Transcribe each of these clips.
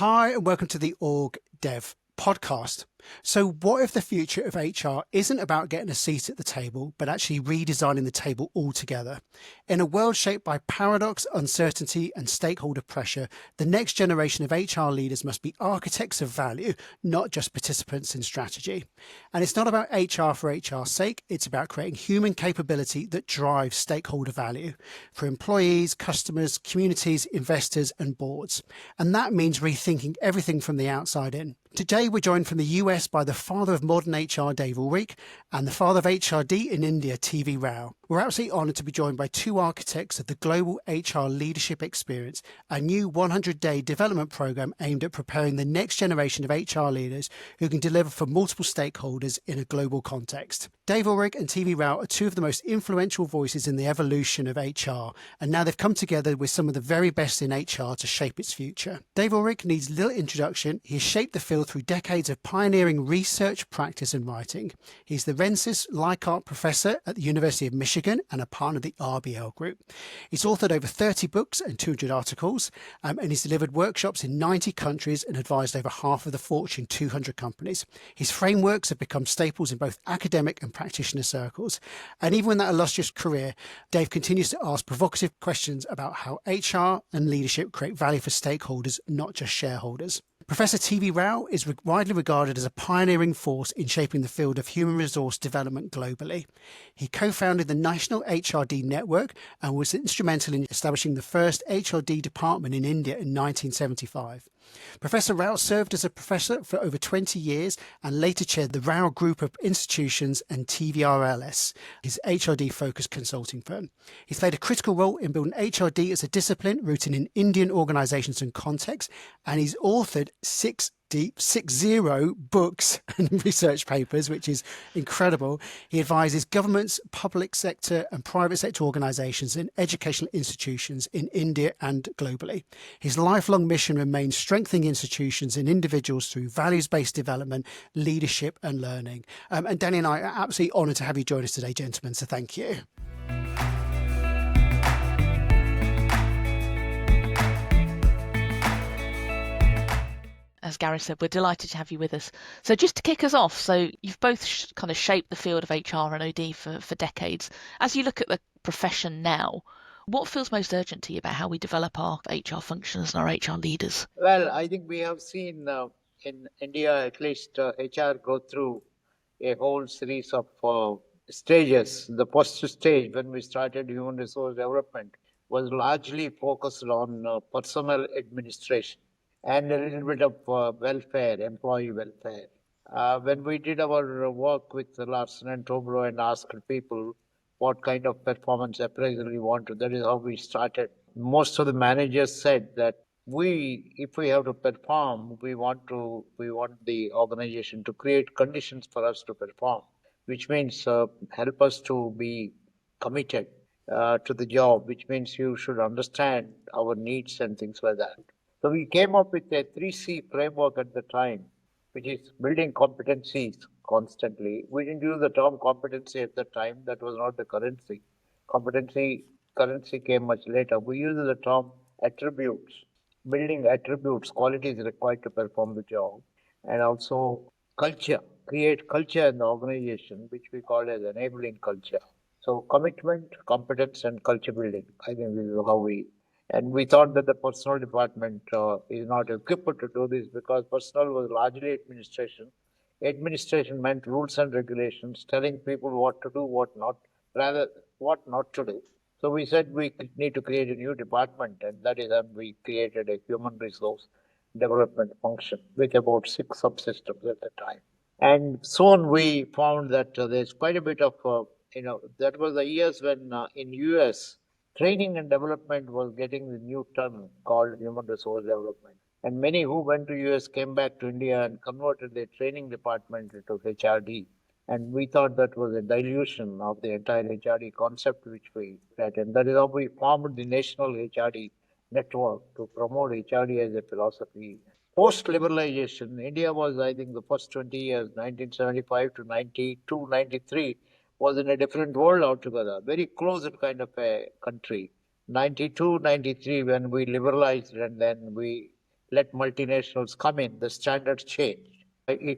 Hi, and welcome to the Orgdev podcast. So, what if the future of HR isn't about getting a seat at the table, but actually redesigning the table altogether? In a world shaped by paradox, uncertainty, and stakeholder pressure, the next generation of HR leaders must be architects of value, not just participants in strategy. And it's not about HR for HR's sake, it's about creating human capability that drives stakeholder value for employees, customers, communities, investors, and boards. And that means rethinking everything from the outside in. Today, we're joined from the US by the father of modern HR, Dave Ulrich, and the father of HRD in India, TV Rao. We're absolutely honoured to be joined by two architects of the Global HR Leadership Experience, a new 100-day development programme aimed at preparing the next generation of HR leaders who can deliver for multiple stakeholders in a global context. Dave Ulrich and TV Rao are two of the most influential voices in the evolution of HR, and now they've come together with some of the very best in HR to shape its future. Dave Ulrich needs little introduction. He has shaped the field through decades of pioneering research, practice and writing. He's the Rensis Leichhardt Professor at the University of Michigan and a partner of the RBL Group. He's authored over 30 books and 200 articles, and he's delivered workshops in 90 countries and advised over half of the Fortune 200 companies. His frameworks have become staples in both academic and practitioner circles. And even in that illustrious career, Dave continues to ask provocative questions about how HR and leadership create value for stakeholders, not just shareholders. Professor TV Rao is widely regarded as a pioneering force in shaping the field of human resource development globally. He co-founded the National HRD Network and was instrumental in establishing the first HRD department in India in 1975. Professor Rao served as a professor for over 20 years and later chaired the Rao Group of Institutions and GHRLE, his HRD-focused consulting firm. He's played a critical role in building HRD as a discipline rooted in Indian organisations and contexts, and he's authored 60 books and research papers, which is incredible. He advises governments, public sector and private sector organisations and educational institutions in India and globally. His lifelong mission remains strengthening institutions and individuals through values-based development, leadership and learning. And Danny and I are absolutely honoured to have you join us today, gentlemen, so thank you. As Gary said, we're delighted to have you with us. So just to kick us off, so you've both kind of shaped the field of HR and OD for decades. As you look at the profession now, what feels most urgent to you about how we develop our HR functions and our HR leaders? Well, I think we have seen in India, at least HR go through a whole series of stages. The first stage when we started human resource development was largely focused on personnel administration and a little bit of welfare, employee welfare. When we did our work with Larsen and Toubro and asked people what kind of performance appraisal we want to, that is how we started. Most of the managers said that if we have to perform, we want the organization to create conditions for us to perform, which means help us to be committed to the job, which means you should understand our needs and things like that. So we came up with a 3C framework at the time, which is building competencies constantly. We didn't use the term competency at the time. That was not the currency. Currency came much later. We used the term attributes, building attributes, qualities required to perform the job, and also culture, create culture in the organization, which we call as enabling culture. So commitment, competence, and culture building. I think this is how we thought that the personnel department is not equipped to do this because personnel was largely administration. Administration meant rules and regulations, telling people what to do, what not to do. So we said we need to create a new department, and that is when we created a human resource development function with about 6 subsystems at the time. And soon we found that there's quite a bit of, that was the years when in US, training and development was getting the new term called human resource development. And many who went to US came back to India and converted their training department into HRD. And we thought that was a dilution of the entire HRD concept which we had. And that is how we formed the National HRD Network to promote HRD as a philosophy. Post-liberalization, India was, I think, the first 20 years, 1975 to 92, 93, was in a different world altogether, very closed kind of a country. 92, 93, when we liberalized and then we let multinationals come in, the standards changed.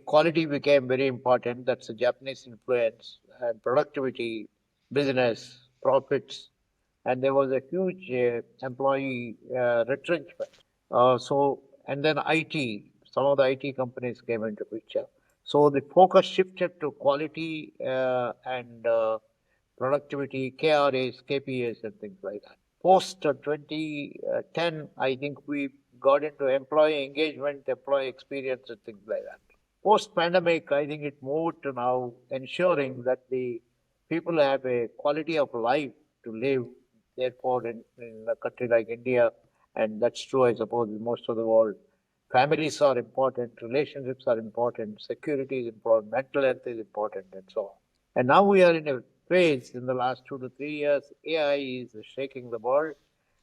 Quality became very important. That's a Japanese influence, and productivity, business, profits, and there was a huge employee retrenchment. And then IT, some of the IT companies came into picture. So the focus shifted to quality and productivity, KRAs, KPAs, and things like that. Post 2010, I think we got into employee engagement, employee experience, and things like that. Post pandemic, I think it moved to now ensuring that the people have a quality of life to live. Therefore, in a country like India, and that's true, I suppose, in most of the world, families are important, relationships are important, security is important, mental health is important, and so on. And now we are in a phase in the last 2 to 3 years, AI is shaking the world.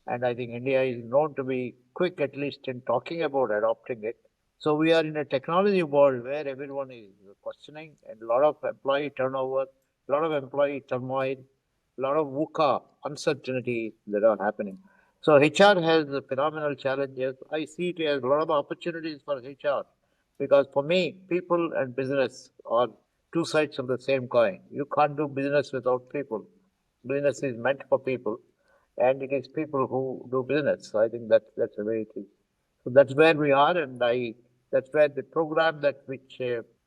And I think India is known to be quick, at least in talking about adopting it. So we are in a technology world where everyone is questioning, and a lot of employee turnover, a lot of employee turmoil, a lot of VUCA uncertainty that are happening. So HR has phenomenal challenges. I see it as a lot of opportunities for HR, because for me, people and business are two sides of the same coin. You can't do business without people. Business is meant for people, and it is people who do business. So I think that's the way it is. So that's where we are, and that's where the program that which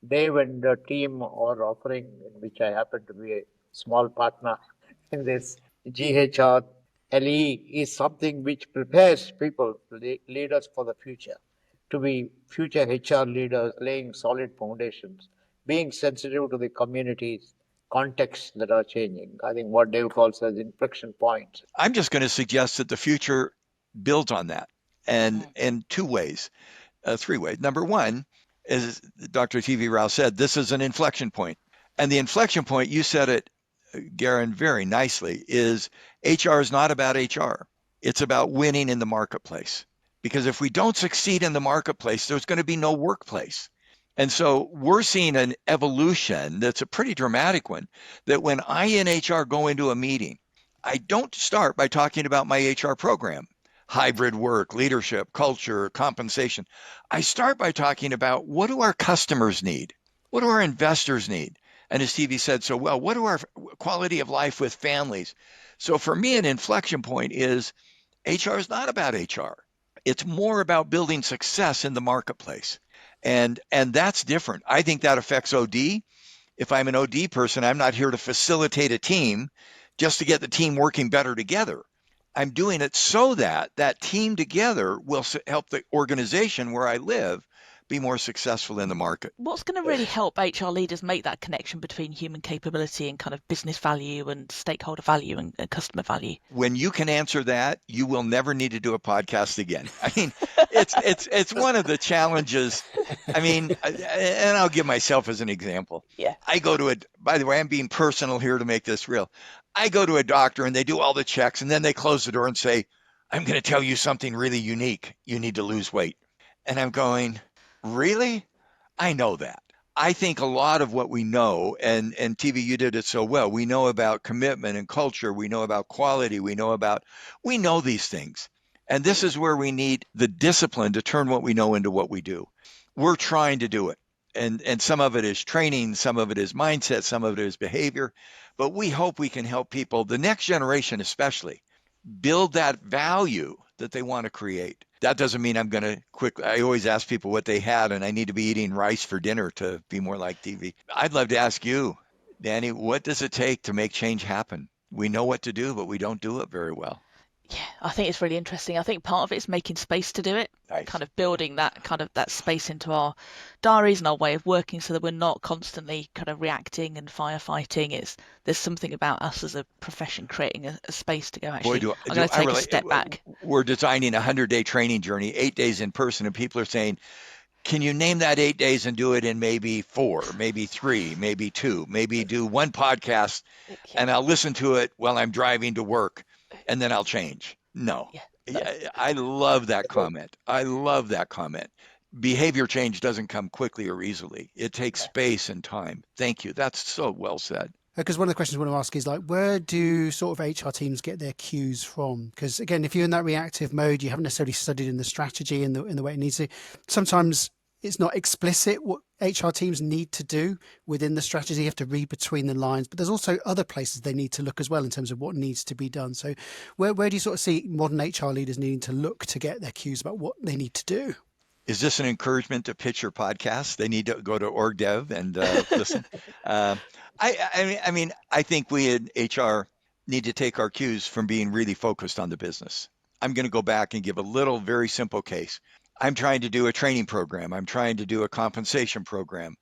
Dave and the team are offering, in which I happen to be a small partner in this GHRLE, is something which prepares people, leaders for the future, to be future HR leaders, laying solid foundations, being sensitive to the communities, contexts that are changing. I think what Dave calls as inflection points. I'm just going to suggest that the future builds on that, and in two ways, three ways. Number one, as Dr. T.V. Rao said, this is an inflection point. And the inflection point, you said it, Garen, very nicely, is HR is not about HR. It's about winning in the marketplace. Because if we don't succeed in the marketplace, there's going to be no workplace. And so we're seeing an evolution that's a pretty dramatic one, that when I in HR go into a meeting, I don't start by talking about my HR program, hybrid work, leadership, culture, compensation. I start by talking about, what do our customers need? What do our investors need? And as TV said so well, what do our quality of life with families? So for me, an inflection point is HR is not about HR. It's more about building success in the marketplace. And that's different. I think that affects OD. If I'm an OD person, I'm not here to facilitate a team just to get the team working better together. I'm doing it so that that team together will help the organization where I live be more successful in the market. What's going to really help HR leaders make that connection between human capability and kind of business value and stakeholder value and customer value? When you can answer that, you will never need to do a podcast again. I mean, it's one of the challenges. I mean, and I'll give myself as an example. Yeah. I go to by the way, I'm being personal here to make this real. I go to a doctor and they do all the checks, and then they close the door and say, I'm going to tell you something really unique. You need to lose weight. And I'm going, really? I know that. I think a lot of what we know, and TV, you did it so well. We know about commitment and culture. We know about quality. We know these things. And this is where we need the discipline to turn what we know into what we do. We're trying to do it. And some of it is training, some of it is mindset, some of it is behavior. But we hope we can help people, the next generation especially, build that value that they want to create. That doesn't mean I'm going to I always ask people what they had, and I need to be eating rice for dinner to be more like TV. I'd love to ask you, Danny, what does it take to make change happen? We know what to do, but we don't do it very well. Yeah, I think it's really interesting. I think part of it is making space to do it, Nice. kind of building that space into our diaries and our way of working so that we're not constantly kind of reacting and firefighting. There's something about us as a profession creating a space to go, actually, I'm going to take a step back. We're designing a 100-day training journey, 8 days in person, and people are saying, can you name that 8 days and do it in maybe 4, maybe 3, maybe 2, maybe do one podcast, and I'll listen to it while I'm driving to work, and then I'll change. No. I love that comment. Behavior change doesn't come quickly or easily. It takes space and time. Thank you. That's so well said. Because one of the questions I want to ask is like, where do sort of HR teams get their cues from? Because again, if you're in that reactive mode, you haven't necessarily studied in the strategy in the way it needs to. Sometimes it's not explicit what HR teams need to do within the strategy. You have to read between the lines, but there's also other places they need to look as well in terms of what needs to be done. So where do you sort of see modern HR leaders needing to look to get their cues about what they need to do? Is this an encouragement to pitch your podcast? They need to go to Orgdev and listen. I think we in HR need to take our cues from being really focused on the business. I'm going to go back and give a little very simple case. I'm trying to do a training program. I'm trying to do a compensation program.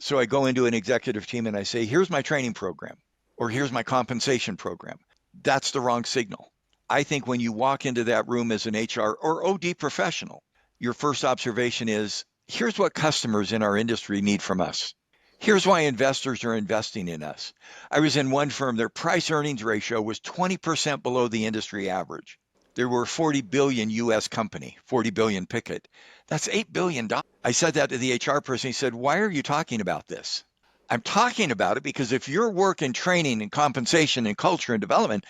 So I go into an executive team and I say, here's my training program, or here's my compensation program. That's the wrong signal. I think when you walk into that room as an HR or OD professional, your first observation is, here's what customers in our industry need from us. Here's why investors are investing in us. I was in one firm, their price earnings ratio was 20% below the industry average. There were 40 billion US company, 40 billion picket. That's $8 billion. I said that to the HR person. He said, why are you talking about this? I'm talking about it because if your work in training and compensation and culture and development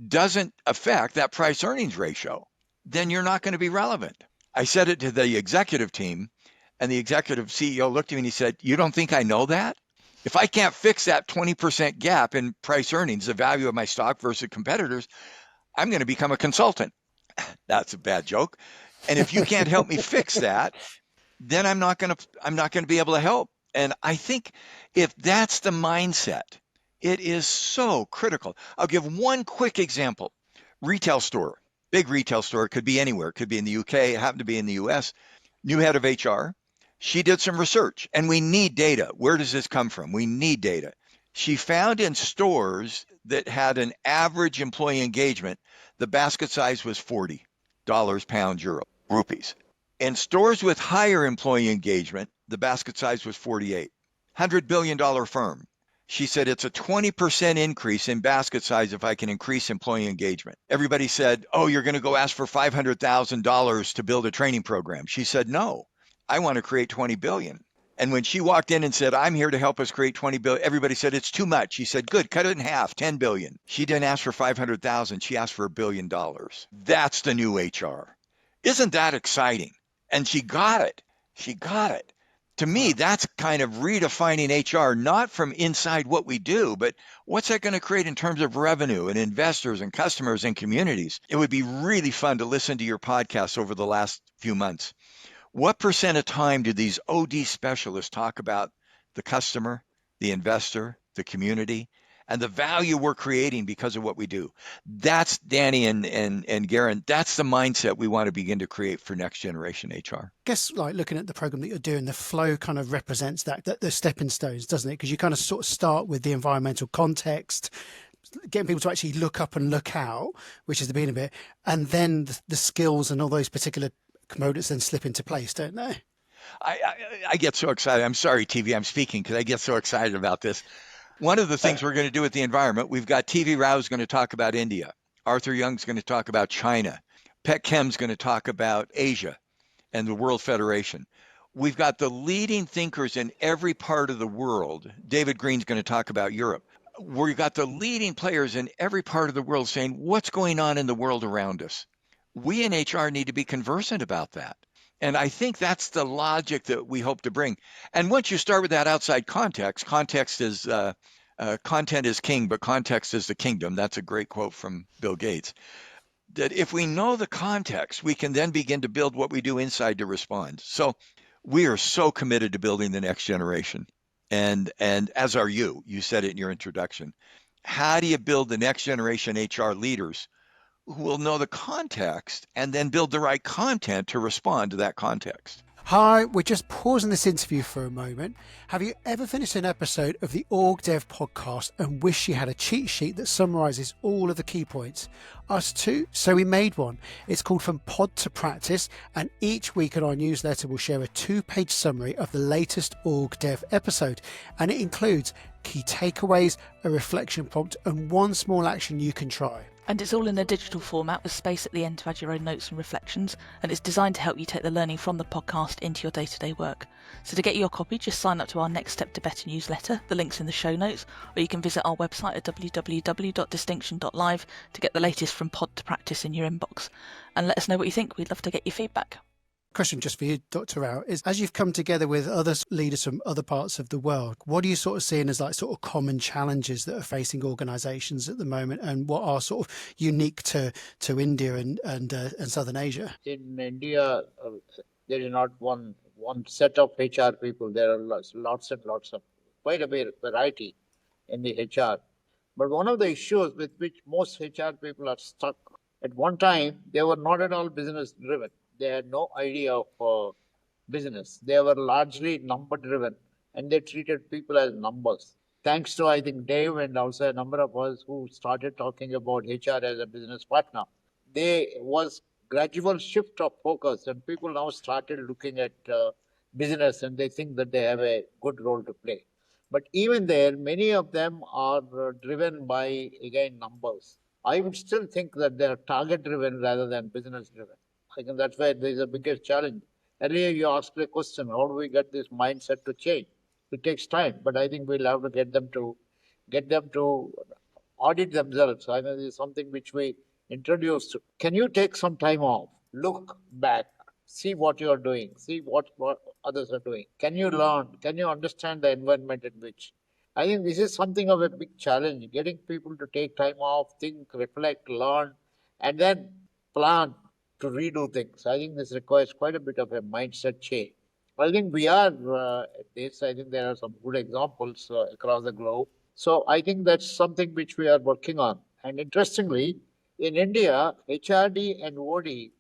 doesn't affect that price earnings ratio, then you're not going to be relevant. I said it to the executive team, and the executive CEO looked at me and he said, you don't think I know that? If I can't fix that 20% gap in price earnings, the value of my stock versus competitors, I'm going to become a consultant. That's a bad joke. And if you can't help me fix that, then I'm not going to be able to help. And I think if that's the mindset, it is so critical. I'll give one quick example. Retail store, big retail store, it could be anywhere. It could be in the UK, it happened to be in the US. New head of HR. She did some research, and we need data. Where does this come from? We need data. She found in stores that had an average employee engagement, the basket size was $40, pounds, euro, rupees. In stores with higher employee engagement, the basket size was 48. $100 billion firm. She said it's a 20% increase in basket size if I can increase employee engagement. Everybody said, oh, you're going to go ask for $500,000 to build a training program. She said, no, I want to create 20 billion. And when she walked in and said, I'm here to help us create 20 billion, everybody said, it's too much. She said, good, cut it in half, 10 billion. She didn't ask for 500,000. She asked for $1 billion. That's the new HR. Isn't that exciting? And she got it. She got it. To me, that's kind of redefining HR, not from inside what we do, but what's that going to create in terms of revenue and investors and customers and communities? It would be really fun to listen to your podcast over the last few months. What percent of time do these OD specialists talk about the customer, the investor, the community, and the value we're creating because of what we do? That's Danny and Garen. That's the mindset we want to begin to create for next generation HR. I guess like looking at the program that you're doing, the flow kind of represents that the stepping stones, doesn't it? Because you kind of sort of start with the environmental context, getting people to actually look up and look out, which is the beginning of it, and then the skills and all those particular components then slip into place, don't they? I get so excited. I'm sorry, TV, I'm speaking because I get so excited about this. One of the things we're going to do with the environment, we've got TV Rao's going to talk about India. Arthur Young's going to talk about China. Pet Chem's going to talk about Asia and the World Federation. We've got the leading thinkers in every part of the world. David Green's going to talk about Europe. We've got the leading players in every part of the world saying, what's going on in the world around us? We in HR need to be conversant about that. And I think that's the logic that we hope to bring. And once you start with that outside context is content is king, but context is the kingdom. That's a great quote from Bill Gates. That if we know the context, we can then begin to build what we do inside to respond. So we are so committed to building the next generation. And as are you. You said it in your introduction. How do you build the next generation HR leaders who will know the context and then build the right content to respond to that context? Hi, we're just pausing this interview for a moment. Have you ever finished an episode of the Orgdev podcast and wish you had a cheat sheet that summarizes all of the key points? Us too, so we made one. It's called From Pod to Practice, and each week in our newsletter we'll share a 2-page summary of the latest Orgdev episode, and it includes key takeaways, a reflection prompt, and one small action you can try. And it's all in a digital format with space at the end to add your own notes and reflections, and it's designed to help you take the learning from the podcast into your day-to-day work. So to get your copy, just sign up to our Next Step to Better newsletter. The link's in the show notes, or you can visit our website at www.distinction.live to get the latest from pod to practice in your inbox. And let us know what you think. We'd love to get your feedback. Question just for you, Dr. Rao, is as you've come together with other leaders from other parts of the world, what are you sort of seeing as like sort of common challenges that are facing organisations at the moment, and what are sort of unique to India and Southern Asia? In India, there is not one set of HR people. There are lots and lots of quite a variety in the HR. But one of the issues with which most HR people are stuck, at one time, they were not at all business driven. They had no idea of business. They were largely number driven, and they treated people as numbers. Thanks to, I think, Dave and also a number of us who started talking about HR as a business partner, there was gradual shift of focus, and people now started looking at business, and they think that they have a good role to play. But even there, many of them are driven by, again, numbers. I would still think that they are target driven rather than business driven. I think that's where there is a biggest challenge. Earlier, you asked the question, how do we get this mindset to change? It takes time, but I think we'll have to get them to audit themselves. I know this is something which we introduced. Can you take some time off? Look back, see what you are doing, see what others are doing. Can you learn? Can you understand the environment in which? I think this is something of a big challenge, getting people to take time off, think, reflect, learn, and then plan to redo things. I think this requires quite a bit of a mindset change. I think we are at this. I think there are some good examples across the globe. So I think that's something which we are working on. And interestingly, in India, HRD and OD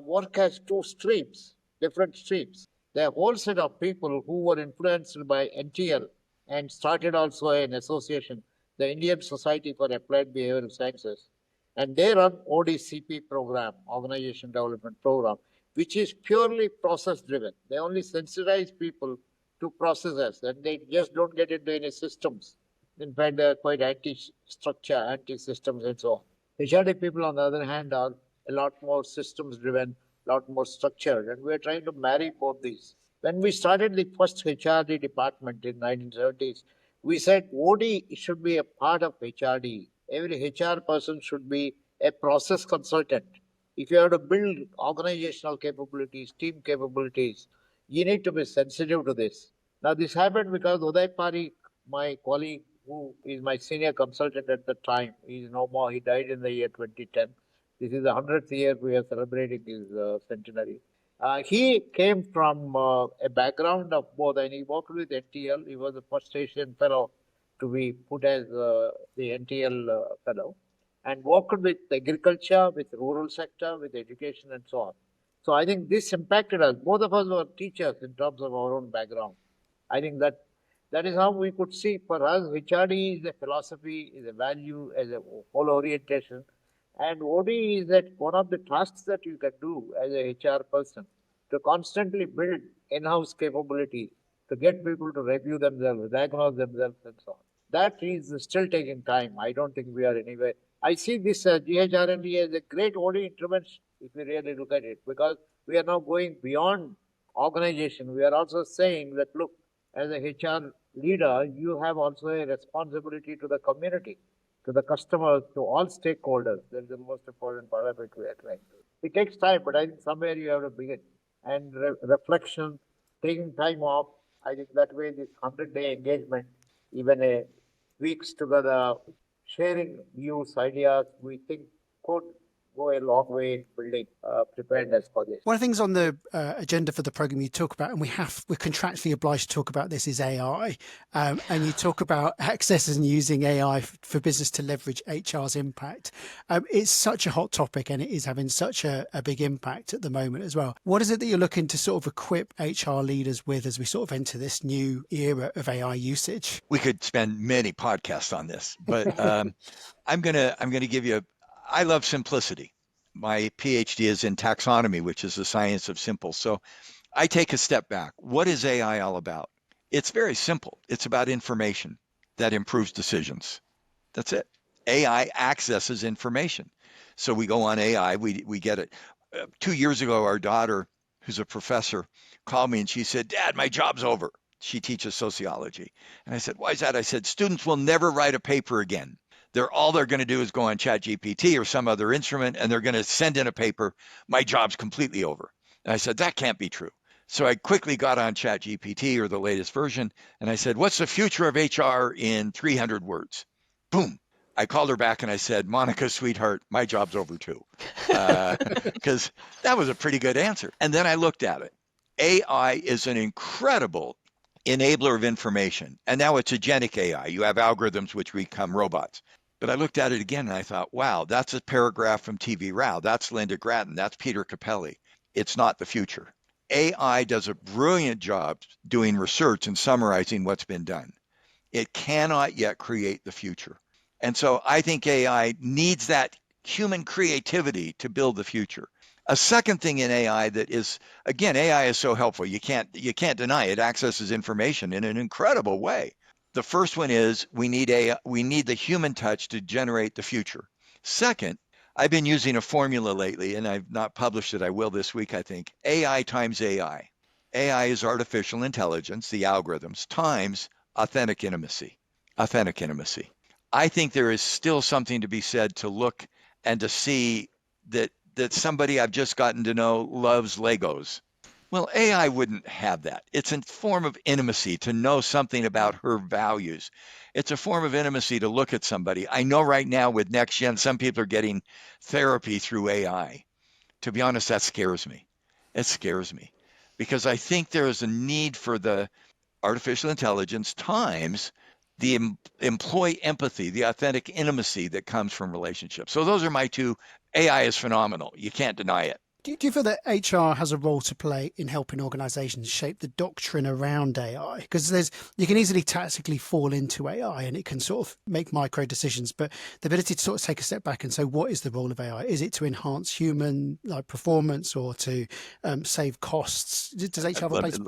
work as two streams, different streams. There are a whole set of people who were influenced by NTL and started also an association, the Indian Society for Applied Behavioral Sciences. And they run ODCP program, Organization Development Program, which is purely process driven. They only sensitize people to processes, and they just don't get into any systems. In fact, they are quite anti-structure, anti-systems, and so on. HRD people, on the other hand, are a lot more systems driven, a lot more structured, and we're trying to marry both these. When we started the first HRD department in 1970s, we said OD should be a part of HRD. Every HR person should be a process consultant. If you have to build organizational capabilities, team capabilities, you need to be sensitive to this. Now, this happened because Uday Parikh, my colleague, who is my senior consultant at the time, he is no more. He died in the year 2010. This is the 100th year we are celebrating his centenary. He came from a background of both, and he worked with NTL. He was the first Asian fellow to be put as the NTL fellow, and worked with agriculture, with rural sector, with education, and so on. So I think this impacted us. Both of us were teachers in terms of our own background. I think that is how we could see for us, HRD is a philosophy, is a value, as a whole orientation. And OD is that one of the tasks that you can do as a HR person to constantly build in-house capability, to get people to review themselves, diagnose themselves, and so on. That is still taking time. I don't think we are anywhere. I see this GHRLE as a great OD intervention, if you really look at it, because we are now going beyond organization. We are also saying that, look, as a HR leader, you have also a responsibility to the community, to the customers, to all stakeholders. That's the most important part of it we are trying to. It takes time, but I think somewhere you have to begin. And reflection, taking time off, I think that way this 100-day engagement, even a weeks together, sharing views, ideas, we think could go a long way in building preparedness for this. One of the things on the agenda for the program you talk about, and we're contractually obliged to talk about this, is AI. And you talk about accessing and using AI for business to leverage HR's impact. It's such a hot topic, and it is having such a big impact at the moment as well. What is it that you're looking to sort of equip HR leaders with as we sort of enter this new era of AI usage? We could spend many podcasts on this, but I'm gonna give you I love simplicity. My PhD is in taxonomy, which is the science of simple. So I take a step back. What is AI all about? It's very simple. It's about information that improves decisions. That's it. AI accesses information. So we go on AI, we get it. 2 years ago, our daughter, who's a professor, called me and she said, Dad, my job's over. She teaches sociology. And I said, why is that? I said, students will never write a paper again. All they're going to do is go on ChatGPT or some other instrument and they're going to send in a paper. My job's completely over. And I said, that can't be true. So I quickly got on ChatGPT or the latest version and I said, what's the future of HR in 300 words? Boom. I called her back and I said, Monica, sweetheart, my job's over too. Because that was a pretty good answer. And then I looked at it. AI is an incredible enabler of information. And now it's agentic AI. You have algorithms which become robots. But I looked at it again and I thought, wow, that's a paragraph from TV Rao. That's Linda Grattan. That's Peter Capelli. It's not the future. AI does a brilliant job doing research and summarizing what's been done. It cannot yet create the future. And so I think AI needs that human creativity to build the future. A second thing in AI that is, again, AI is so helpful. You can't deny it accesses information in an incredible way. The first one is we need the human touch to generate the future. Second, I've been using a formula lately, and I've not published it. I will this week, I think. AI times AI. AI is artificial intelligence, the algorithms, times authentic intimacy. Authentic intimacy. I think there is still something to be said to look and to see that somebody I've just gotten to know loves Legos. Well, AI wouldn't have that. It's a form of intimacy to know something about her values. It's a form of intimacy to look at somebody. I know right now with next gen, some people are getting therapy through AI. To be honest, that scares me. It scares me because I think there is a need for the artificial intelligence times the employee empathy, the authentic intimacy that comes from relationships. So those are my two. AI is phenomenal. You can't deny it. Do you feel that HR has a role to play in helping organizations shape the doctrine around AI? Because you can easily tactically fall into AI and it can sort of make micro decisions, but the ability to sort of take a step back and say, what is the role of AI? Is it to enhance human performance or to save costs? Does HR have a place?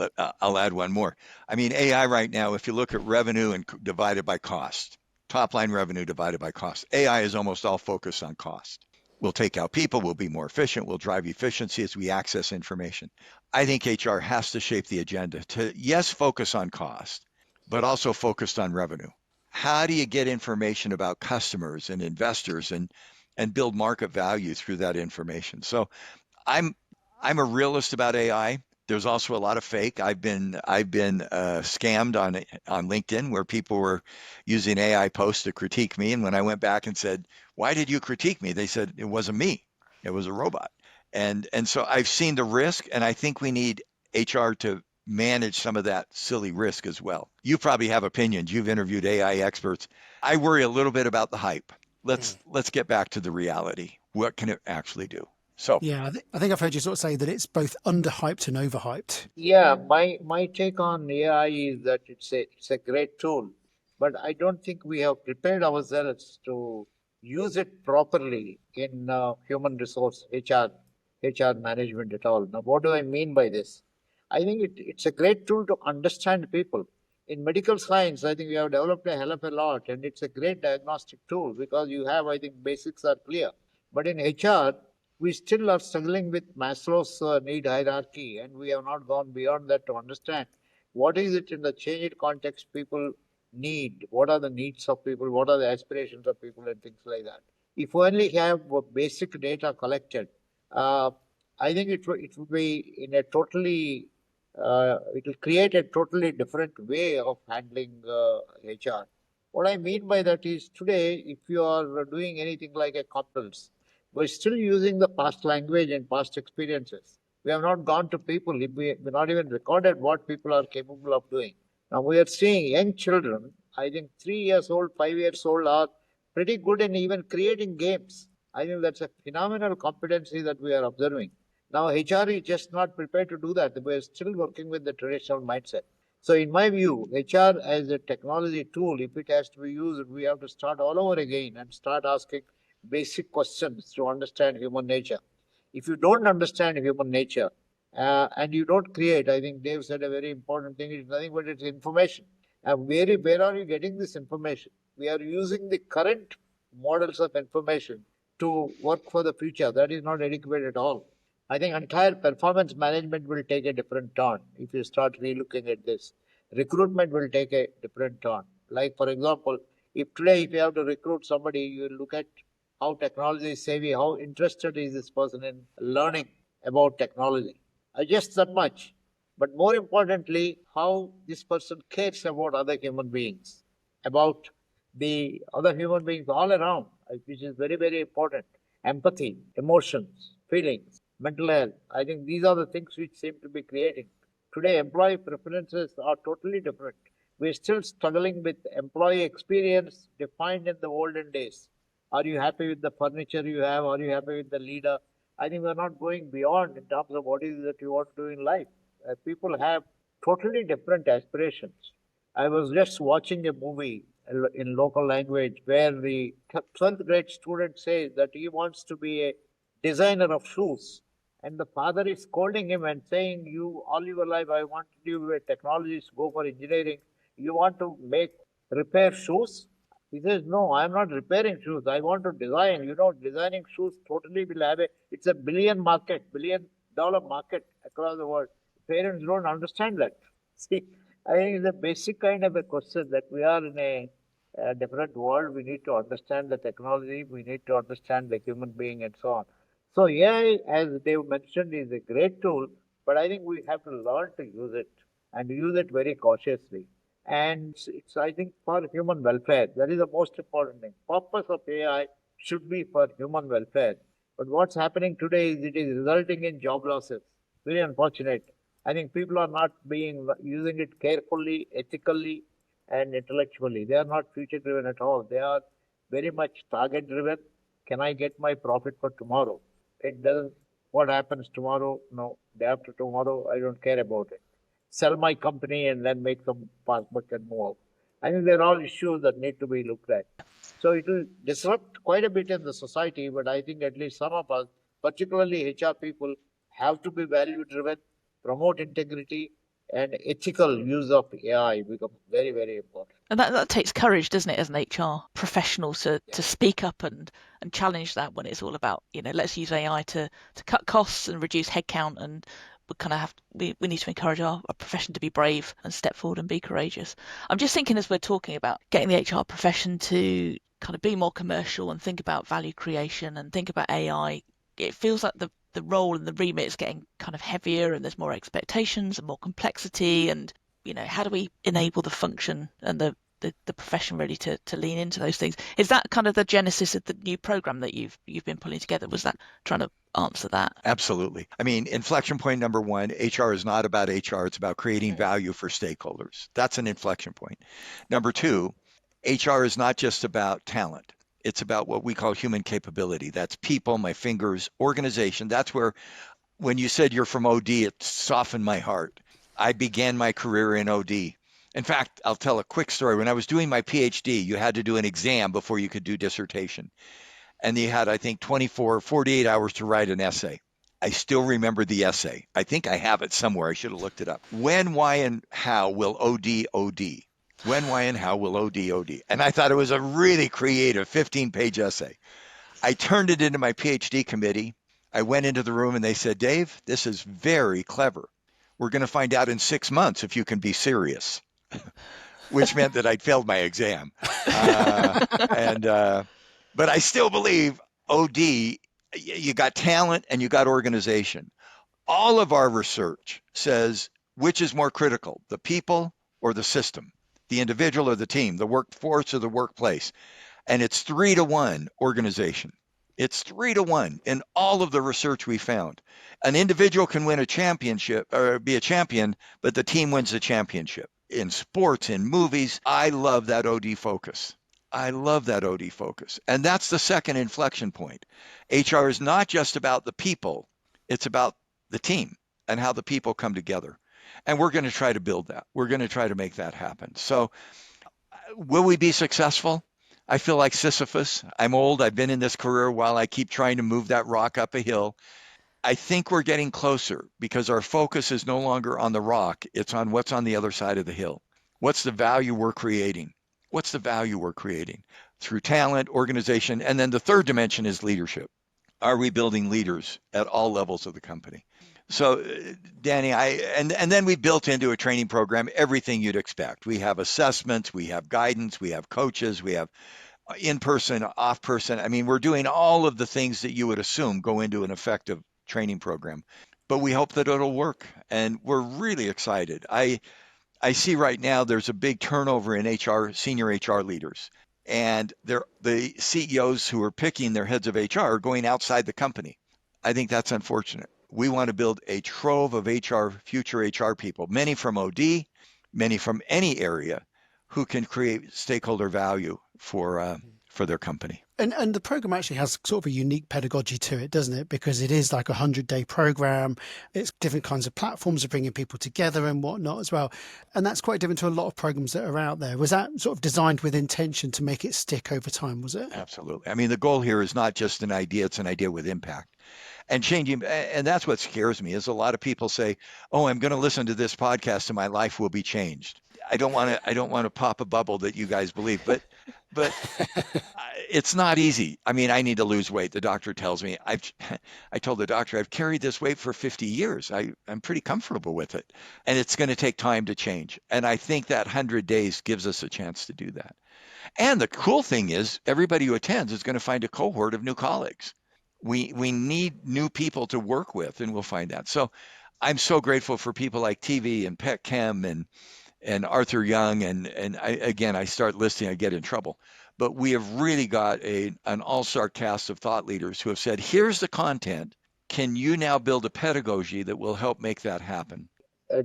I'll add one more. I mean, AI right now, if you look at revenue and divided by cost, top line revenue divided by cost, AI is almost all focused on cost. We'll take out people, we'll be more efficient, we'll drive efficiency as we access information. I think HR has to shape the agenda to, yes, focus on cost, but also focused on revenue. How do you get information about customers and investors and build market value through that information? So I'm a realist about AI. There's also a lot of fake. I've been scammed on LinkedIn where people were using AI posts to critique me, and when I went back and said, "Why did you critique me?" They said it wasn't me, it was a robot. And so I've seen the risk, and I think we need HR to manage some of that silly risk as well. You probably have opinions. You've interviewed AI experts. I worry a little bit about the hype. Let's get back to the reality. What can it actually do? So yeah, I think I've heard you sort of say that it's both underhyped and overhyped. Yeah, my take on AI is that it's a great tool, but I don't think we have prepared ourselves to use it properly in human resource HR management at all. Now, what do I mean by this? I think it's a great tool to understand people. In medical science, I think we have developed a hell of a lot, and it's a great diagnostic tool because you have, I think, basics are clear. But in HR, we still are struggling with Maslow's need hierarchy, and we have not gone beyond that to understand what is it in the changed context people need, what are the needs of people, what are the aspirations of people, and things like that. If we only have basic data collected, I think it will be in a totally, it will create a totally different way of handling HR. What I mean by that is today, if you are doing anything like a competence, we're still using the past language and past experiences. We have not gone to people. We've not even recorded what people are capable of doing. Now we are seeing young children, I think 3 years old, 5 years old, are pretty good in even creating games. I think that's a phenomenal competency that we are observing. Now HR is just not prepared to do that. We're still working with the traditional mindset. So in my view, HR as a technology tool, if it has to be used, we have to start all over again and start asking basic questions to understand human nature. If you don't understand human nature and you don't create, I think Dave said a very important thing, it's nothing but it's information. And where are you getting this information? We are using the current models of information to work for the future. That is not adequate at all. I think entire performance management will take a different turn if you start relooking at this. Recruitment will take a different turn. Like, for example, if you have to recruit somebody, you look at how technology is savvy, how interested is this person in learning about technology. Just that much. But more importantly, how this person cares about other human beings, about the other human beings all around, which is very, very important. Empathy, emotions, feelings, mental health. I think these are the things which seem to be creating. Today, employee preferences are totally different. We're still struggling with employee experience defined in the olden days. Are you happy with the furniture you have? Are you happy with the leader? I think we're not going beyond in terms of what is it that you want to do in life. People have totally different aspirations. I was just watching a movie in local language where the 12th grade student says that he wants to be a designer of shoes. And the father is scolding him and saying, "You, all your life, I wanted you to be a technologist, go for engineering. You want to repair shoes?" He says, "No, I'm not repairing shoes. I want to design. Designing shoes totally will it's a $1 billion market across the world." Parents don't understand that. See, I think it's a basic kind of a question that we are in a different world. We need to understand the technology. We need to understand the human being and so on. So AI, as Dave mentioned, is a great tool, but I think we have to learn to use it and use it very cautiously. And it's, I think, for human welfare. That is the most important thing. Purpose of AI should be for human welfare. But what's happening today is it is resulting in job losses. Very unfortunate. I think people are not using it carefully, ethically, and intellectually. They are not future driven at all. They are very much target driven. Can I get my profit for tomorrow? It doesn't. What happens tomorrow? No. Day after tomorrow, I don't care about it. Sell my company and then make some passbook and move out. I think they're all issues that need to be looked at. So it will disrupt quite a bit in the society, but I think at least some of us, particularly HR people, have to be value driven, promote integrity, and ethical use of AI becomes very, very important. And that takes courage, doesn't it, as an HR professional to speak up and challenge that when it's all about, let's use AI to cut costs and reduce headcount, and we kind of we need to encourage our profession to be brave and step forward and be courageous. I'm just thinking, as we're talking about getting the HR profession to kind of be more commercial and think about value creation and think about AI, it feels like the role and the remit is getting kind of heavier, and there's more expectations and more complexity, and how do we enable the function and the profession really to lean into those things? Is that kind of the genesis of the new program that you've been pulling together? Was that trying to answer that? Absolutely. I mean, inflection point number one, HR is not about HR. It's about creating value for stakeholders. That's an inflection point. Number two, HR is not just about talent. It's about what we call human capability. That's people, my fingers, organization. That's where, when you said you're from OD, it softened my heart. I began my career in OD. In fact, I'll tell a quick story. When I was doing my PhD, you had to do an exam before you could do dissertation. And you had, I think, 48 hours to write an essay. I still remember the essay. I think I have it somewhere. I should have looked it up. When, why, and how will OD OD? When, why, and how will OD OD? And I thought it was a really creative 15-page essay. I turned it into my PhD committee. I went into the room and they said, "Dave, this is very clever. We're going to find out in 6 months if you can be serious," which meant that I'd failed my exam. But I still believe OD, you got talent and you got organization. All of our research says which is more critical, the people or the system, the individual or the team, the workforce or the workplace. And it's 3-to-1 organization. It's 3-to-1 in all of the research we found. An individual can win a championship or be a champion, but the team wins the championship. In sports, in movies, I love that OD focus. I love that OD focus. And that's the second inflection point. HR is not just about the people. It's about the team and how the people come together. And we're going to try to build that. We're going to try to make that happen. So will we be successful? I feel like Sisyphus. I'm old. I've been in this career while I keep trying to move that rock up a hill. I think we're getting closer because our focus is no longer on the rock. It's on what's on the other side of the hill. What's the value we're creating? What's the value we're creating? through talent, organization, and then the third dimension is leadership. Are we building leaders at all levels of the company? So, Danny, and then we built into a training program everything you'd expect. We have assessments, we have guidance, we have coaches, we have in person, off person. I mean, we're doing all of the things that you would assume go into an effective training program. But we hope that it'll work, and we're really excited. I see right now there's a big turnover in HR, senior HR leaders, and the CEOs who are picking their heads of HR are going outside the company. I think that's unfortunate. We want to build a trove of future HR people, many from OD, many from any area, who can create stakeholder value for their company. And the program actually has sort of a unique pedagogy to it, doesn't it? Because it is like a 100-day program. It's different kinds of platforms of bringing people together and whatnot as well. And that's quite different to a lot of programs that are out there. Was that sort of designed with intention to make it stick over time, was it? Absolutely. I mean, the goal here is not just an idea, it's an idea with impact. And changing, and that's what scares me, is a lot of people say, oh, I'm going to listen to this podcast and my life will be changed. I don't want to pop a bubble that you guys believe, but it's not easy. I mean, I need to lose weight. The doctor tells me. I told the doctor I've carried this weight for 50 years. I'm pretty comfortable with it, and it's going to take time to change. And I think that 100 days gives us a chance to do that. And the cool thing is, everybody who attends is going to find a cohort of new colleagues. We need new people to work with, and we'll find that. So I'm so grateful for people like TV and Pet Chem and Arthur Young, and I start listing, I get in trouble. But we have really got an all-star cast of thought leaders who have said, here's the content. Can you now build a pedagogy that will help make that happen?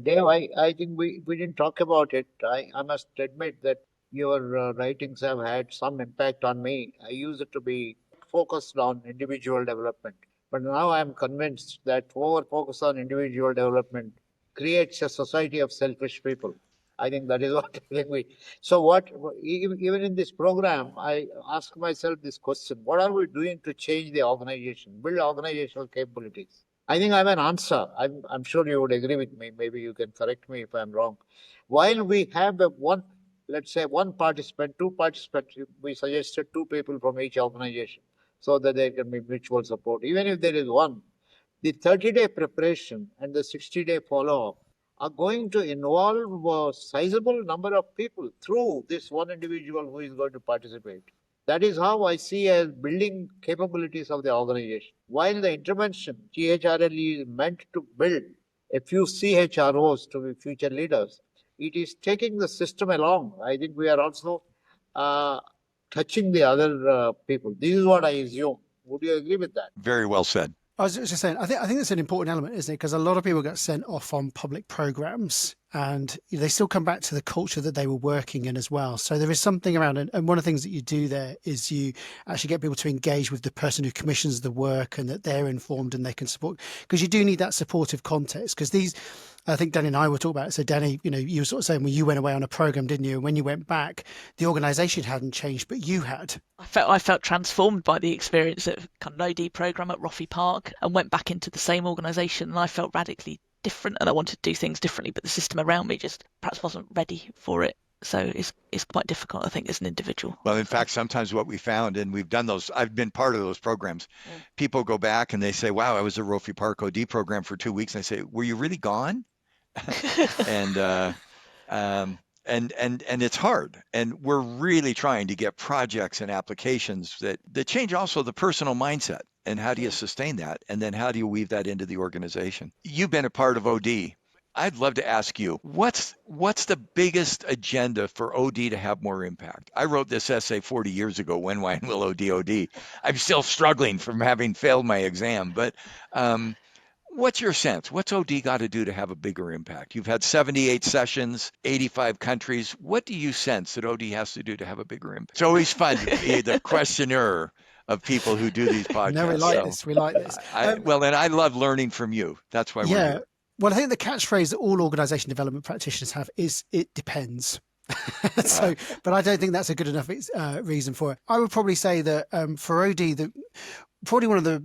Dave, I think we didn't talk about it. I must admit that your writings have had some impact on me. I used it to be focused on individual development. But now I'm convinced that over focus on individual development creates a society of selfish people. I think that is what we. So even in this program, I ask myself this question: what are we doing to change the organization, build organizational capabilities? I think I have an answer. I'm sure you would agree with me. Maybe you can correct me if I'm wrong. While we have let's say one participant, two participants, we suggested two people from each organization so that there can be mutual support. Even if there is one, the 30-day preparation and the 60-day follow-up are going to involve a sizable number of people through this one individual who is going to participate. That is how I see as building capabilities of the organization. While the intervention, GHRLE, is meant to build a few CHROs to be future leaders, it is taking the system along. I think we are also touching the other people. This is what I assume. Would you agree with that? Very well said. I was just saying, I think that's an important element, isn't it? Because a lot of people get sent off on public programs and they still come back to the culture that they were working in as well. So there is something around it. And one of the things that you do there is you actually get people to engage with the person who commissions the work and that they're informed and they can support. Because you do need that supportive context. Because I think Danny and I were talking about it. So Danny, you were sort of saying, well, you went away on a program, didn't you? And when you went back, the organization hadn't changed, but you had. I felt transformed by the experience at kind of an OD program at Roffey Park and went back into the same organisation, and I felt radically different and I wanted to do things differently, but the system around me just perhaps wasn't ready for it. So it's quite difficult, I think, as an individual. Well, in fact, sometimes what we found, and we've done those, I've been part of those programs. People go back and they say, wow, I was at Roffey Park OD program for 2 weeks. And I say, were you really gone? And it's hard. And we're really trying to get projects and applications that change also the personal mindset. And how do you sustain that? And then how do you weave that into the organization? You've been a part of OD. I'd love to ask you, what's the biggest agenda for OD to have more impact? I wrote this essay 40 years ago, When, Why, and Will OD? I'm still struggling from having failed my exam. But what's your sense? What's OD got to do to have a bigger impact? You've had 78 sessions, 85 countries. What do you sense that OD has to do to have a bigger impact? It's always fun to be the questionnaire of people who do these podcasts. No, we like this. We like this. Well, and I love learning from you. That's why we're here. Well, I think the catchphrase that all organization development practitioners have is "it depends." But I don't think that's a good enough reason for it. I would probably say that for OD, probably one of the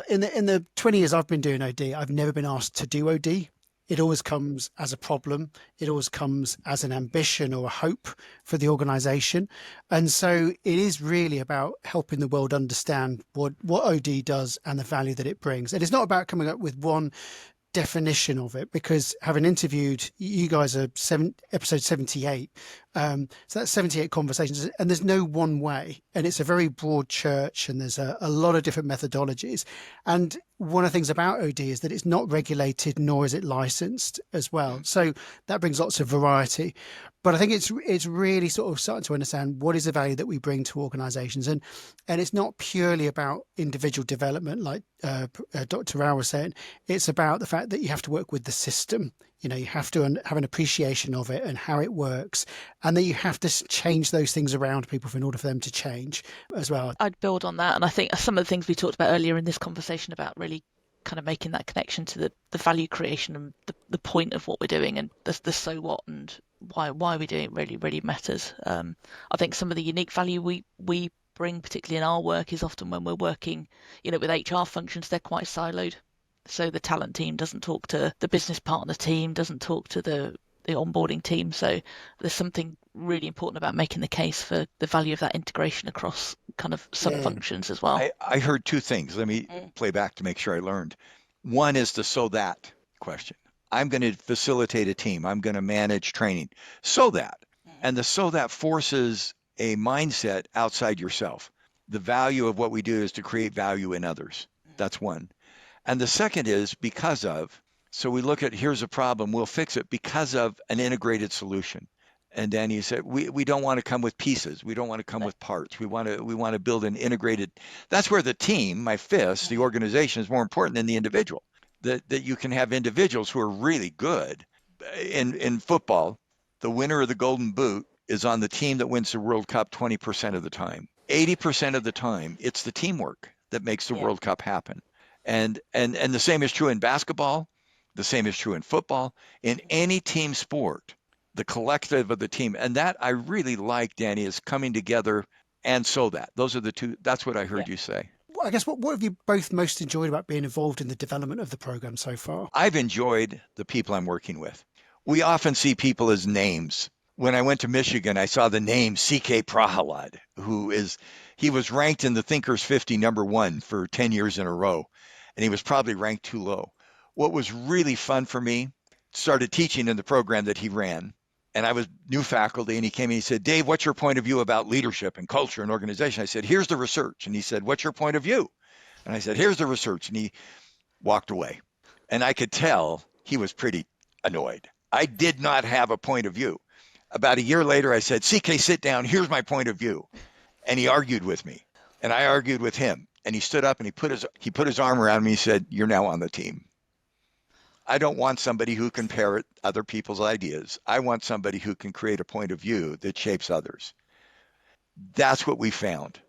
in the 20 years I've been doing OD, I've never been asked to do OD it always comes as a problem. It always comes as an ambition or a hope for the organization. And so it is really about helping the world understand what OD does and the value that it brings. And it's not about coming up with one definition of it, because having interviewed you guys are episode 78, so that's 78 conversations, and there's no one way, and it's a very broad church, and there's a lot of different methodologies. And one of the things about OD is that it's not regulated, nor is it licensed as well, so that brings lots of variety. But I think it's really sort of starting to understand what is the value that we bring to organizations, and it's not purely about individual development, like Dr. Rao was saying. It's about the fact that you have to work with the system. You have to have an appreciation of it and how it works, and that you have to change those things around people in order for them to change as well. I'd build on that, and I think some of the things we talked about earlier in this conversation about really kind of making that connection to the value creation and the point of what we're doing, and the so what and why we're doing it really matters. I think some of the unique value we bring, particularly in our work, is often when we're working, with HR functions, they're quite siloed. So the talent team doesn't talk to the business partner team, doesn't talk to the onboarding team. So there's something really important about making the case for the value of that integration across kind of sub-functions as well. I heard two things. Let me play back to make sure I learned. One is the so that question. I'm going to facilitate a team. I'm going to manage training. So that. And the so that forces a mindset outside yourself. The value of what we do is to create value in others. That's one. And the second is because of. So we look at, here's a problem, we'll fix it because of an integrated solution. And Danny said, we don't want to come with pieces. We don't want to come with parts. We want to build an integrated. That's where the team, my fist, the organization is more important than the individual. That you can have individuals who are really good. In football, the winner of the Golden Boot is on the team that wins the World Cup 20% of the time. 80% of the time, it's the teamwork that makes the World Cup happen. And the same is true in basketball. The same is true in football. In any team sport, the collective of the team. And that I really like, Danny, is coming together. And so that. Those are the two. That's what I heard you say. Well, I guess what have you both most enjoyed about being involved in the development of the program so far? I've enjoyed the people I'm working with. We often see people as names. When I went to Michigan, I saw the name C.K. Prahalad, he was ranked in the Thinkers 50 #1 for 10 years in a row. And he was probably ranked too low. What was really fun for me, started teaching in the program that he ran. And I was new faculty, and he came and he said, Dave, what's your point of view about leadership and culture and organization? I said, here's the research. And he said, what's your point of view? And I said, here's the research. And he walked away. And I could tell he was pretty annoyed. I did not have a point of view. About a year later, I said, CK, sit down. Here's my point of view. And he argued with me. And I argued with him. And he stood up and he put his arm around me. He said, you're now on the team. I don't want somebody who can parrot other people's ideas. I want somebody who can create a point of view that shapes others. That's what we found.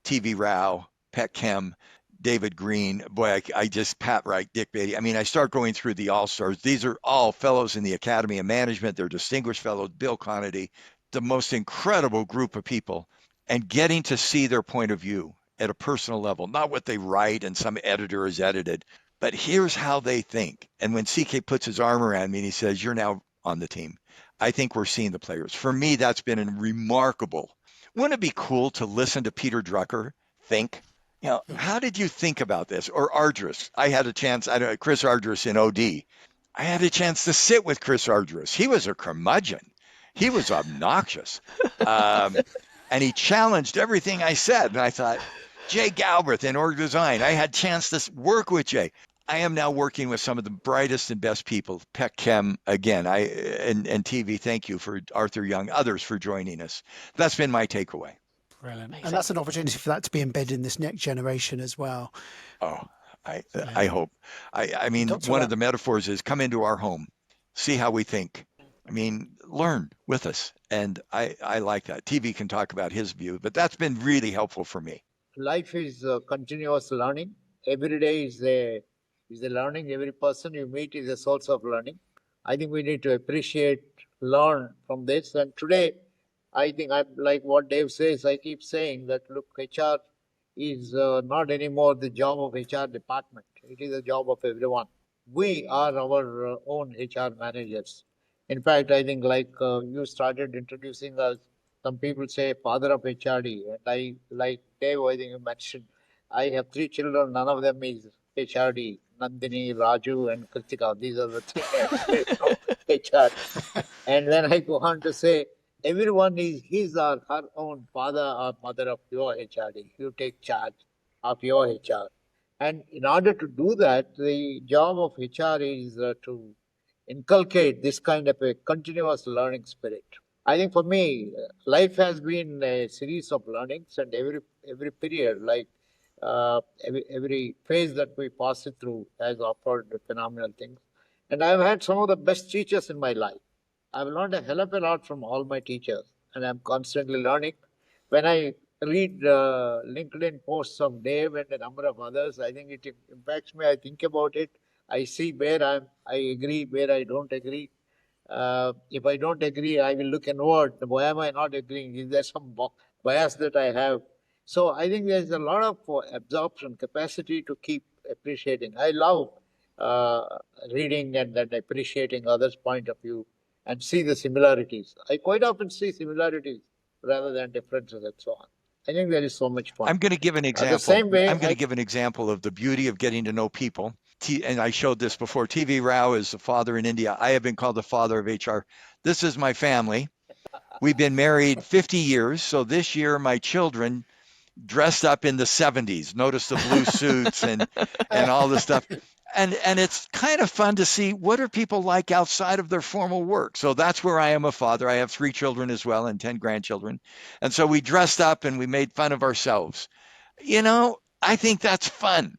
TV Rao, Pet Chem, David Green, boy, I just Pat Wright, Dick Beatty. I mean, I start going through the all-stars. These are all fellows in the Academy of Management. They're distinguished fellows, Bill Conity, the most incredible group of people, and getting to see their point of view at a personal level, not what they write and some editor has edited, but here's how they think. And when CK puts his arm around me and he says, you're now on the team, I think we're seeing the players. For me, that's been a remarkable. Wouldn't it be cool to listen to Peter Drucker think? How did you think about this? Or Ardress. I had a chance, Chris Ardress in OD. I had a chance to sit with Chris Ardress. He was a curmudgeon. He was obnoxious. And he challenged everything I said. And I thought, Jay Galbraith in Org Design. I had a chance to work with Jay. I am now working with some of the brightest and best people. Pet Chem, again, and TV, thank you for Arthur Young, others for joining us. That's been my takeaway. Brilliant. And that's an opportunity for that to be embedded in this next generation as well. Oh, I hope. I mean, one of the metaphors is come into our home, see how we think. I mean, learn with us. And I like that. TV can talk about his view, but that's been really helpful for me. Life is continuous learning. Every day is a learning. Every person you meet is a source of learning. I think we need to appreciate, learn from this. And today, I think I'm like what Dave says. I keep saying that, look, HR is not anymore the job of HR department. It is a job of everyone. we are our own HR managers. In fact, I think like you started introducing us, some people say Father of HRD, and I like Dave. I think you mentioned I have three children. None of them is HRD. Nandini, Raju, and Kritika. These are the three names based on HRD. And then I go on to say, everyone is his or her own father or mother of your HRD. You take charge of your HR. And in order to do that, the job of HR is to inculcate this kind of a continuous learning spirit. I think for me, life has been a series of learnings, and every period, like every phase that we pass it through, has offered phenomenal things. And I've had some of the best teachers in my life. I've learned a hell of a lot from all my teachers, and I'm constantly learning. When I read LinkedIn posts of Dave and a number of others, I think it impacts me. I think about it. I see where I agree, where I don't agree. If I don't agree, I will look inward. Why am I not agreeing? Is there some bias that I have? So I think there's a lot of absorption capacity to keep appreciating. I love uh, reading and appreciating others' point of view and see the similarities. I quite often see similarities rather than differences and so on. I think there is so much fun. I'm going to give an The example. same way, I'm going to give an example of the beauty of getting to know people. And I showed this before. TV Rao is the father in India. I have been called the father of HR. This is my family. We've been married 50 years. So this year, my children dressed up in the 70s. Notice the blue suits and all this stuff. And it's kind of fun to see what are people like outside of their formal work. So that's where I am a father. I have 3 children as well and 10 grandchildren. And so we dressed up and we made fun of ourselves. I think that's fun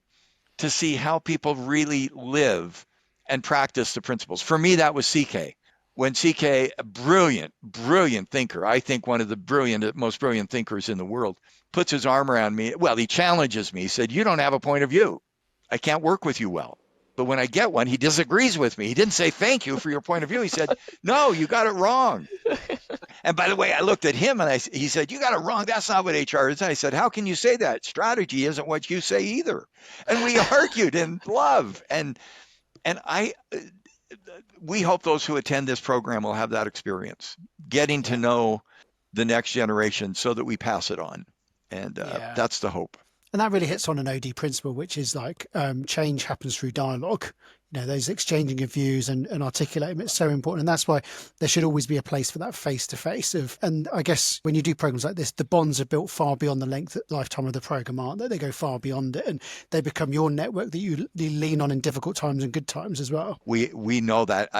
to see how people really live and practice the principles. For me, that was CK. When CK, a brilliant thinker, I think one of the most brilliant thinkers in the world, puts his arm around me. Well, he challenges me. He said, "You don't have a point of view. I can't work with you well." But when I get one, he disagrees with me. He didn't say, "Thank you for your point of view." He said, "No, you got it wrong." And by the way, I looked at him and he said, "You got it wrong. That's not what HR is." I said, "How can you say that? Strategy isn't what you say either." And we argued in love. And we hope those who attend this program will have that experience, getting to know the next generation so that we pass it on. And that's the hope. And that really hits on an OD principle, which is like change happens through dialogue. Those exchanging of views and articulating it's so important. And that's why there should always be a place for that face-to-face of. And I guess when you do programs like this, the bonds are built far beyond the lifetime of the program, aren't they? They go far beyond it, and they become your network that you lean on in difficult times and good times as well. We know that.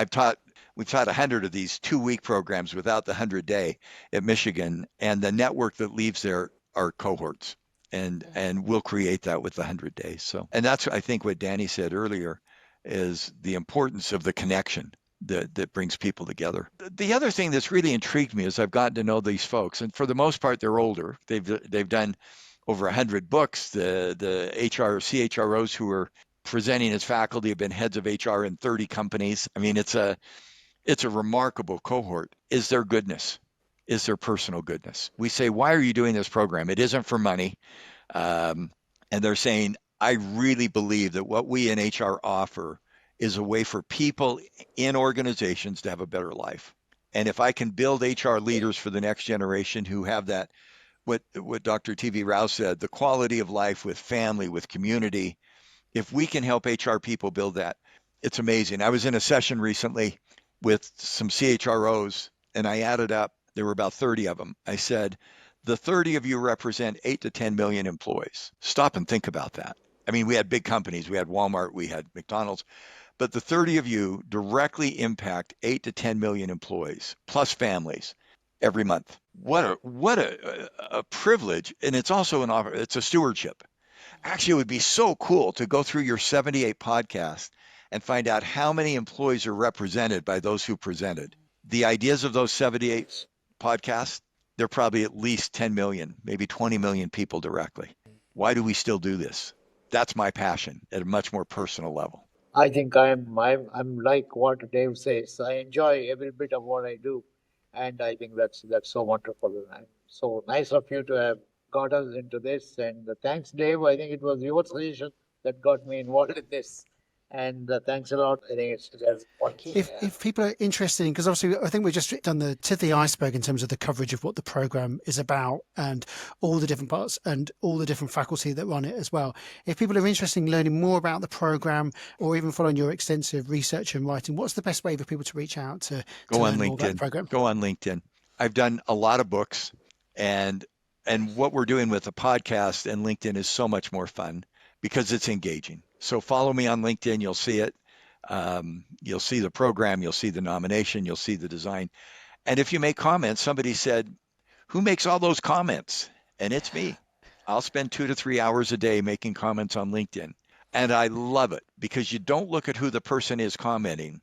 We've taught 100 of these 2-week programs without the 100-day at Michigan, and the network that leaves there are cohorts. And we'll create that with the 100 days. So, and that's, I think, what Danny said earlier is the importance of the connection that brings people together. The other thing that's really intrigued me is I've gotten to know these folks, and for the most part, they're older. They've done over 100 books. The HR CHROs who are presenting as faculty have been heads of HR in 30 companies. I mean, it's a remarkable cohort. Is there goodness? Is there personal goodness? We say, why are you doing this program? It isn't for money. And they're saying, I really believe that what we in HR offer is a way for people in organizations to have a better life. And if I can build HR leaders for the next generation who have that, what Dr. TV Rao said, the quality of life with family, with community, if we can help HR people build that, it's amazing. I was in a session recently with some CHROs, and I added up, there were about 30 of them. I said, the 30 of you represent 8 to 10 million employees. Stop and think about that. I mean, we had big companies. We had Walmart, we had McDonald's, but the 30 of you directly impact 8 to 10 million employees, plus families, every month. What a privilege. And it's also it's a stewardship. Actually, it would be so cool to go through your 78 podcasts and find out how many employees are represented by those who presented. The ideas of those 78 podcasts, they're probably at least 10 million, maybe 20 million people directly. Why do we still do this? That's my passion at a much more personal level. I think I'm like what Dave says. I enjoy every bit of what I do, and I think that's so wonderful and so nice of you to have got us into this. And thanks, Dave. I think it was your suggestion that got me involved in this, And thanks a lot. I think it's wonderful. If people are interested in, because obviously I think we've just done the tip of the iceberg in terms of the coverage of what the program is about and all the different parts and all the different faculty that run it as well. If people are interested in learning more about the program or even following your extensive research and writing, what's the best way for people to reach out to learn more about the program? Go on LinkedIn. I've done a lot of books, and what we're doing with the podcast and LinkedIn is so much more fun because it's engaging. So follow me on LinkedIn. You'll see it. You'll see the program. You'll see the nomination. You'll see the design. And if you make comments, somebody said, who makes all those comments? And it's me. I'll spend 2 to 3 hours a day making comments on LinkedIn. And I love it because you don't look at who the person is commenting.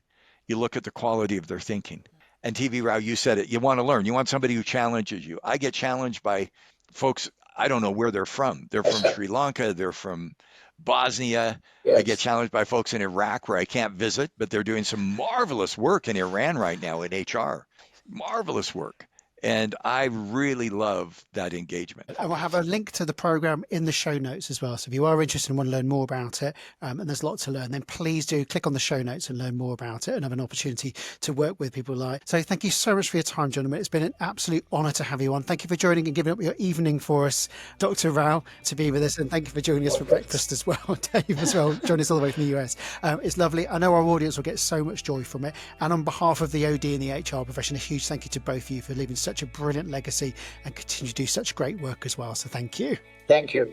You look at the quality of their thinking. And TV Rao, you said it. You want to learn. You want somebody who challenges you. I get challenged by folks, I don't know where they're from. They're from Sri Lanka. They're from Bosnia. Yes. I get challenged by folks in Iraq where I can't visit, but they're doing some marvelous work in Iran right now in HR. Marvelous work. And I really love that engagement. I will have a link to the program in the show notes as well. So if you are interested and want to learn more about it, and there's lots to learn, then please do click on the show notes and learn more about it and have an opportunity to work with people like. So thank you so much for your time, gentlemen. It's been an absolute honour to have you on. Thank you for joining and giving up your evening for us, Dr. Rao, to be with us. And thank you for joining us for breakfast as well. Dave as well, joining us all the way from the US. It's lovely. I know our audience will get so much joy from it. And on behalf of the OD and the HR profession, a huge thank you to both of you for leaving such a brilliant legacy and continue to do such great work as well. So thank you. Thank you.